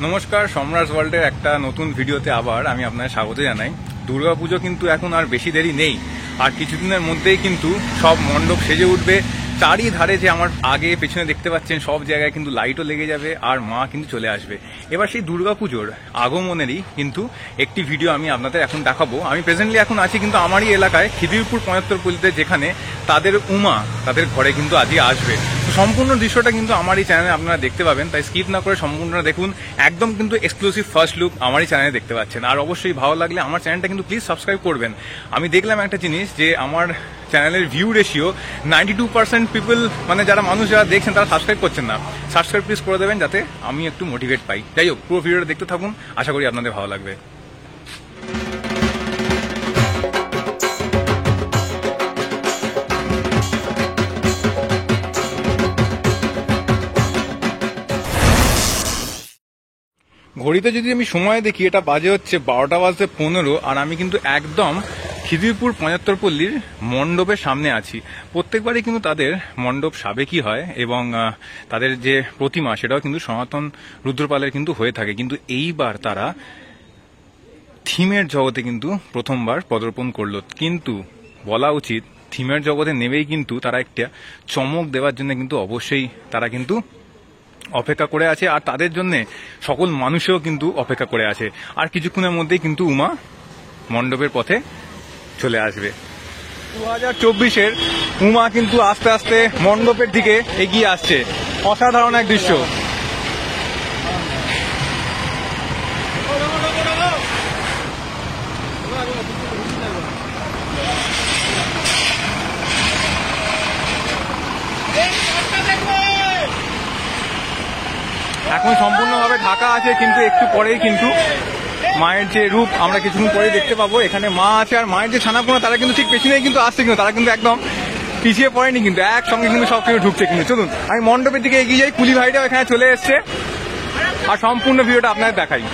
নমস্কার, সম্রাট ওয়ার্ল্ডের একটা নতুন ভিডিওতে আবার আমি আপনাদের স্বাগত জানাই। দুর্গাপুজো কিন্তু এখন আর বেশি দেরি নেই, আর কিছুদিনের মধ্যেই কিন্তু সব মণ্ডপ সেজে উঠবে। চারিধারে যে আমার আগে পেছনে দেখতে পাচ্ছেন সব জায়গায় কিন্তু লাইটও লেগে যাবে, আর মা কিন্তু চলে আসবে। এবার সেই দুর্গাপুজোর আগমনেরই কিন্তু একটি ভিডিও আমি আপনাদের এখন দেখাবো। আমি প্রেজেন্টলি এখন আছি কিন্তু আমারই এলাকায় খিদিরপুর ৭৫ পল্লীতে, যেখানে তাদের উমা তাদের ঘরে কিন্তু আজই আসবে। সম্পূর্ণ দৃশ্যটা কিন্তু আমার এই চ্যানেলে আপনারা দেখতে পাবেন, তাই স্কিপ না করে সম্পূর্ণটা দেখুন। একদম কিন্তু এক্সক্লুসিভ ফার্স্ট লুক আমারই চ্যানেলে দেখতে পাচ্ছেন। আর অবশ্যই ভালো লাগলে আমার চ্যানেলটা কিন্তু প্লিজ সাবস্ক্রাইব করবেন। আমি দেখলাম একটা জিনিস, যে আমার চ্যানেলের ভিউ রেশিও 92% পিপল, মানে যারা মানুষ যারা দেখছেন তারা সাবস্ক্রাইব করছেন না। সাবস্ক্রাইব প্লিজ করে দেবেন, যাতে আমি একটু মোটিভেট পাই। যাই হোক, পুরো ভিডিওটা দেখতে থাকুন, আশা করি আপনাদের ভালো লাগবে। ঘড়িতে যদি আমি সময় দেখি, এটা বাজে হচ্ছে 12:15, আর আমি কিন্তু একদম খিদিরপুর ৭৫ পল্লীর মণ্ডপের সামনে আছি। প্রত্যেকবারই কিন্তু তাদের মণ্ডপ সাবেকি হয়, এবং তাদের যে প্রতিমা সেটাও কিন্তু সনাতন রুদ্রপালের কিন্তু হয়ে থাকে। কিন্তু এইবার তারা থিমের জগতে কিন্তু প্রথমবার পদার্পণ করলো। কিন্তু বলা উচিত, থিমের জগতে নেমেই কিন্তু তারা একটা চমক দেওয়ার জন্য কিন্তু অবশ্যই তারা কিন্তু অপেক্ষা করে আছে, আর তাদের জন্য সকল মানুষও কিন্তু অপেক্ষা করে আছে। আর কিছুক্ষণের মধ্যেই কিন্তু উমা মণ্ডপের পথে চলে আসবে। 2024-এর উমা কিন্তু আস্তে আস্তে মণ্ডপের দিকে এগিয়ে আসছে। অসাধারণ এক দৃশ্য। এখন সম্পূর্ণভাবে ঢাকা আছে, কিন্তু একটু পরেই কিন্তু মায়ের যে রূপ আমরা কিছুক্ষণ পরে দেখতে পাবো। এখানে মা আছে, আর মায়ের যে ছানাপোনা তারা কিন্তু ঠিক পেছনেই কিন্তু আসছে, কিন্তু তারা কিন্তু একদম পিছিয়ে পড়েনি, কিন্তু একসঙ্গে কিন্তু সব কিছু ঢুকছে। কিন্তু চলুন আমি মণ্ডপের দিকে এগিয়ে যাই। কুলি ভাইটাও এখানে চলে এসছে, আর সম্পূর্ণ ভিডিওটা আপনাদের দেখাই।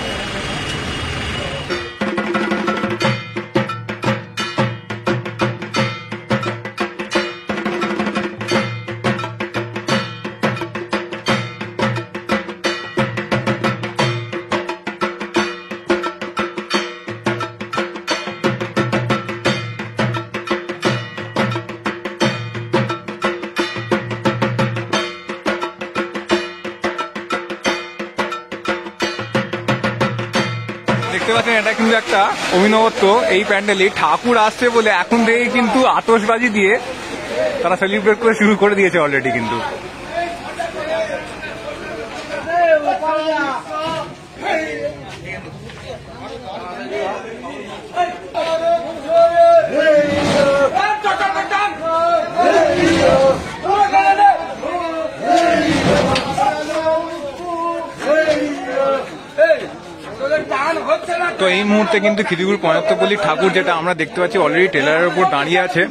দেখতে পাচ্ছেন, এটা কিন্তু একটা অভিনবত্ব এই প্যান্ডেলে। ঠাকুর আসছে বলে এখন থেকে কিন্তু আতশবাজি দিয়ে তারা সেলিব্রেট করে শুরু করে দিয়েছে অলরেডি। কিন্তু তো এই মুহূর্তে কিন্তু খিদিরপুর ৭৫ পল্লীর ঠাকুর, যেটা আমরা দেখতে পাচ্ছি অলরেডি টেলারের উপর দাঁড়িয়ে আছে।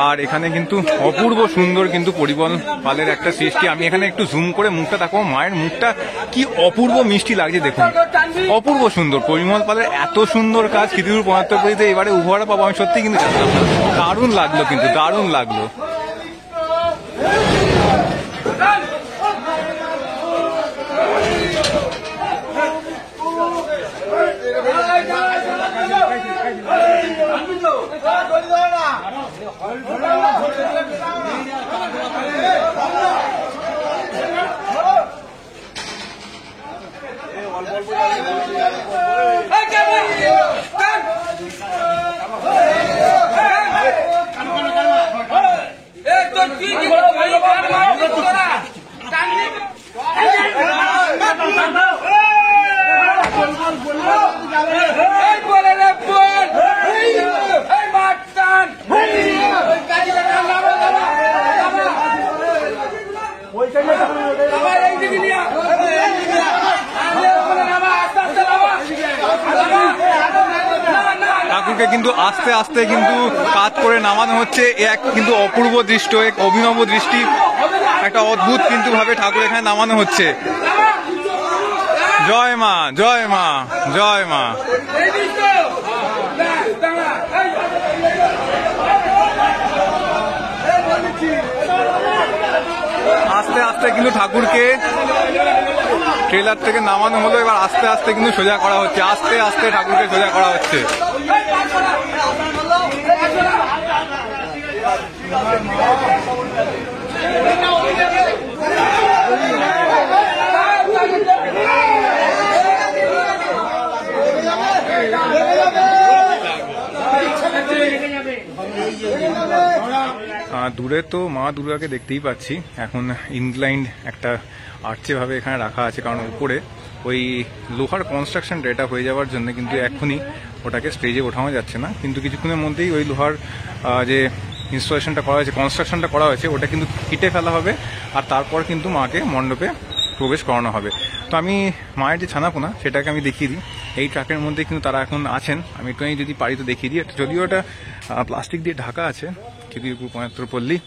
আর এখানে কিন্তু অপূর্ব সুন্দর কিন্তু পরিমল পালের একটা সৃষ্টি। আমি এখানে একটু জুম করে মুখটা দেখাবো। মায়ের মুখটা কি অপূর্ব মিষ্টি লাগছে দেখুন, অপূর্ব সুন্দর। পরিমল পালের এত সুন্দর কাজ খিদিরপুর ৭৫ পল্লীতে এবারে উপহার পাবো আমি সত্যি কিন্তু জানতাম না। দারুণ লাগলো, কিন্তু দারুণ লাগলো। ঠাকুরকে কিন্তু আস্তে আস্তে কিন্তু কাজ করে নামানো হচ্ছে। এক কিন্তু অপূর্ব দৃশ্য, এক অভিনব দৃষ্টি, একটা অদ্ভুত কিন্তু ভাবে ঠাকুর এখানে নামানো হচ্ছে। জয় মা, জয় মা, জয় মা। আস্তে আস্তে কিন্তু ঠাকুরকে ট্রেলার থেকে নামানো হলো, এবার আস্তে আস্তে কিন্তু সোজা করা হচ্ছে, আস্তে আস্তে ঠাকুরকে সোজা করা হচ্ছে। দূরে তো মা দুর্গাকে দেখতেই পাচ্ছি, এখন ইনক্লাইন্ড একটা আর্চে ভাবে এখানে রাখা আছে, কারণ উপরে ওই লোহার কনস্ট্রাকশনটা এটা হয়ে যাওয়ার জন্য কিন্তু এক্ষুনি ওটাকে স্টেজে ওঠানো যাচ্ছে না, কিন্তু কিছুক্ষণের মধ্যেই ওই লোহার যে ইনস্টলেশনটা করা হয়েছে, কনস্ট্রাকশনটা করা হয়েছে, ওটা কিন্তু কেটে ফেলা হবে আর তারপর কিন্তু মাকে মণ্ডপে প্রবেশ করানো হবে। তো আমি মায়ের যে ছানাপোনা সেটাকে আমি দেখিয়ে দিই, এই ট্রাকের মধ্যে কিন্তু তারা এখন আছেন, আমি একটুখানি যদি পারি তো দেখিয়ে দিই। যদিও এটা প্লাস্টিক দিয়ে ঢাকা আছে, খিদিরপুর ৭৫ পল্লী।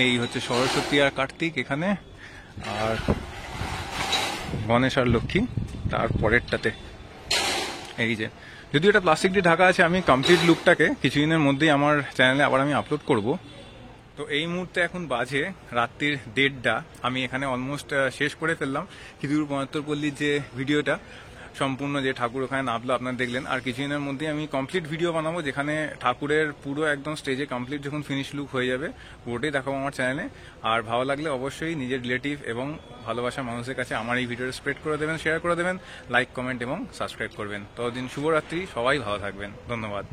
এই হচ্ছে সরস্বতী আর কার্তিক এখানে, আর গণেশ আর লক্ষ্মী তার পরেরটাতে। এই যে যদিও এটা প্লাস্টিক দিয়ে ঢাকা আছে, আমি কমপ্লিট লুকটাকে কিছুদিনের মধ্যেই আমার চ্যানেলে আবার আমি আপলোড করব। তো এই মুহূর্তে এখন বাজে রাত্রির 1:30। আমি এখানে অলমোস্ট শেষ করে ফেললাম খিদিরপুর ৭৫ পল্লীর যে ভিডিওটা, সম্পূর্ণ যে ঠাকুর ওখানে নামলো আপনারা দেখলেন। আর কিছুদিনের মধ্যে আমি কমপ্লিট ভিডিও বানাবো, যেখানে ঠাকুরের পুরো একদম স্টেজে কমপ্লিট যখন ফিনিশ লুক হয়ে যাবে পুরোটাই দেখাবো আমার চ্যানেলে। আর ভালো লাগলে অবশ্যই নিজের রিলেটিভ এবং ভালোবাসা মানুষের কাছে আমার এই ভিডিওটা স্প্রেড করে দেবেন, শেয়ার করে দেবেন, লাইক, কমেন্ট এবং সাবস্ক্রাইব করবেন। ততদিন শুভরাত্রি, সবাই ভালো থাকবেন, ধন্যবাদ।